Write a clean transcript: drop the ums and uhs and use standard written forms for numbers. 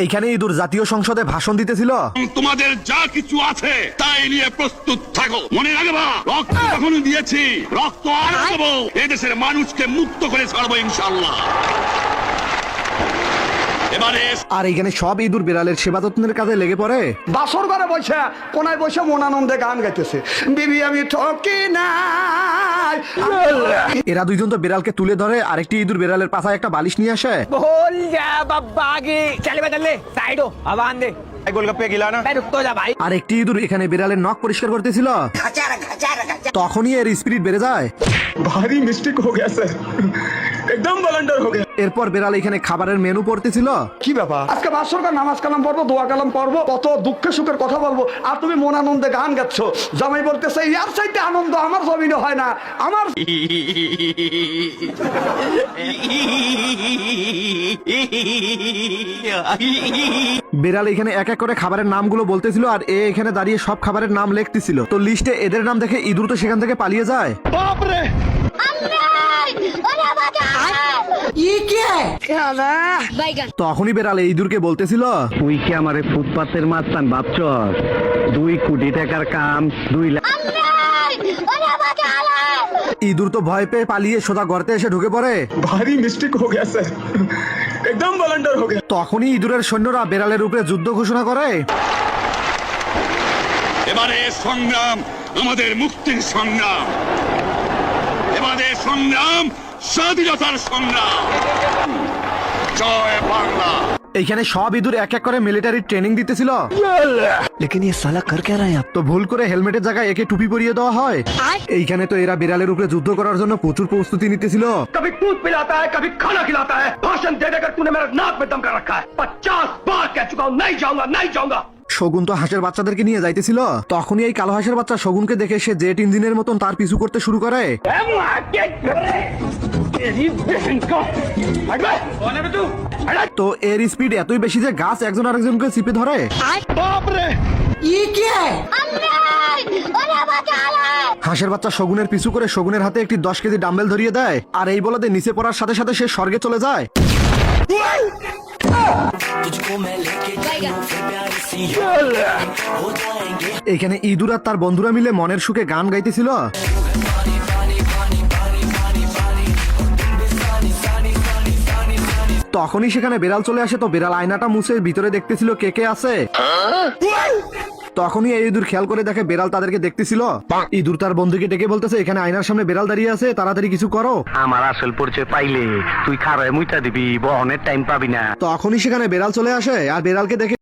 এইখানে ইঁদুর জাতীয় সংসদে ভাষণ দিতেছিল। তোমাদের যা কিছু আছে তাই নিয়ে প্রস্তুত থাকো, মনে রাখবা রক্ত কখনো দিয়েছি, রক্ত আর দেবো, এদেশের মানুষকে মুক্ত করে ছাড়বো ইনশাআল্লাহ। এবারে আর এইখানে সব ইঁদুর বিড়ালের সেবা যত্নের কাজে লেগে পড়ে। বাসর ঘরে বসে কোনায় বসে মন আনন্দে গান গাইতেছে, বিবি আমি ঠকি নাই। এরা দুইজন তো বিড়ালকে তুলে ধরে, আরেকটি ইঁদুর বিড়ালের পাশায় একটা বালিশ নিয়ে আসে। बोल जा बब्बा आगे चले बदल ले साइड हो अब आन दे गोलगप्पे खिलाना मैं रुक तो जा भाई। আর একটি ইঁদুর এখানে বিড়ালের নখ পরিষ্কার করতেছিল। তখনই এর স্পিরিট বেড়ে যায়। भारी मिस्टेक हो गया सर, एकदम ब्लंडर हो गया। এরপর বিড়াল এখানে খাবারের মেনু পড়তেছিল। কি ব্যাপার, আজকে বাসর ঘর নামাজ কালাম পড়বো, দোয়া কালাম পড়বো, কত দুঃখে সুখের কথা বলবো, আর তুমি মন আনন্দে গান গাচ্ছ। জামাই বলতেছে ইয়ার চাইতে আনন্দ আমার জমিনে হয় না। আমার বিড়াল এখানে এক এক করে খাবারের নামগুলো বলতেছিল, আর এ এখানে দাঁড়িয়ে সব খাবারের নাম লিখতেছিল। তো লিস্টে এদের নাম দেখে ইঁদুর তো সেখান থেকে পালিয়ে যায়। তখনই বিড়াল এই ইঁদুরকে বলতেছিল, তুই কি আমারে ফুটপাতের মাস্তান ভাবছস? 2 কোটি টাকার কাম 2 লাখ। ইঁদুর তো ভয় পেয়ে পালিয়ে সোজা গর্তে এসে ঢুকে পড়ে। भारी मिस्टेक हो गया सर, एकदम ब्लंडर हो गया। তখনই ইঁদুরের সৈন্যরা বিড়ালের উপরে যুদ্ধ ঘোষণা করে। এবারে সংগ্রাম আমাদের মুক্তির সংগ্রাম, এবারে সংগ্রাম স্বাধীনতার সংগ্রাম। জয় বাংলা। এইখানে সব ইঁদুর এক এক করে মিলিটারি ট্রেনিং দিতেছিল। लेकिन ये साला कर क्या रहा है? তো ভুল করে হেলমেটের জায়গায় একে টুপি পরিয়ে দেওয়া হয়। এইখানে তো এরা বিড়ালের উপরে যুদ্ধ করার জন্য প্রচুর প্রস্তুতি নিতেছিল। कभी दूध पिलाता है, कभी खाना खिलाता है। भाषण दे देकर तूने मेरा नाक में दम कर रखा है। 50 बार कह चुका हूँ नहीं जाऊंगा, नहीं जाऊंगा। শগুন তো হাঁসের বাচ্চাদেরকে নিয়ে যাইতেছিল। তখনই এই কালো হাঁসের বাচ্চা শগুনকে দেখে সে জেট ইঞ্জিনের মতন তার পিছু করতে শুরু করে। তো এর স্পিড এতই বেশি যে গাছ একজন আরেকজনকে চিপে ধরে। হাঁসের বাচ্চা শগুনের পিছু করে শগুনের হাতে একটি 10 কেজি ডাম্বেল ধরিয়ে দেয়, আর এই বলদে নিচে পড়ার সাথে সাথে সে স্বর্গে চলে যায়। এখানে ইঁদুর আর তার বন্ধুরা মিলে মনের সুখে গান গাইতেছিল। তখনই সেখানে বিড়াল চলে আসে। তো বিড়াল আয়নাটা মুছে ভিতরে দেখতেছিল কে কে আছে। তখনই এই ইঁদুর খেয়াল করে দেখে বিড়াল তাদেরকে দেখতেছিল। ইঁদুর তার বন্ধুকে ডেকে বলতেছে, এখানে আয়নার সামনে বিড়াল দাঁড়িয়ে আছে, তাড়াতাড়ি কিছু করো। আমার আসল পরিচয় পাইলে তুই খারায় মুইতা দিবি, বহনের টাইম পাবি না। তখনই সেখানে বিড়াল চলে আসে, আর বিড়ালকে দেখে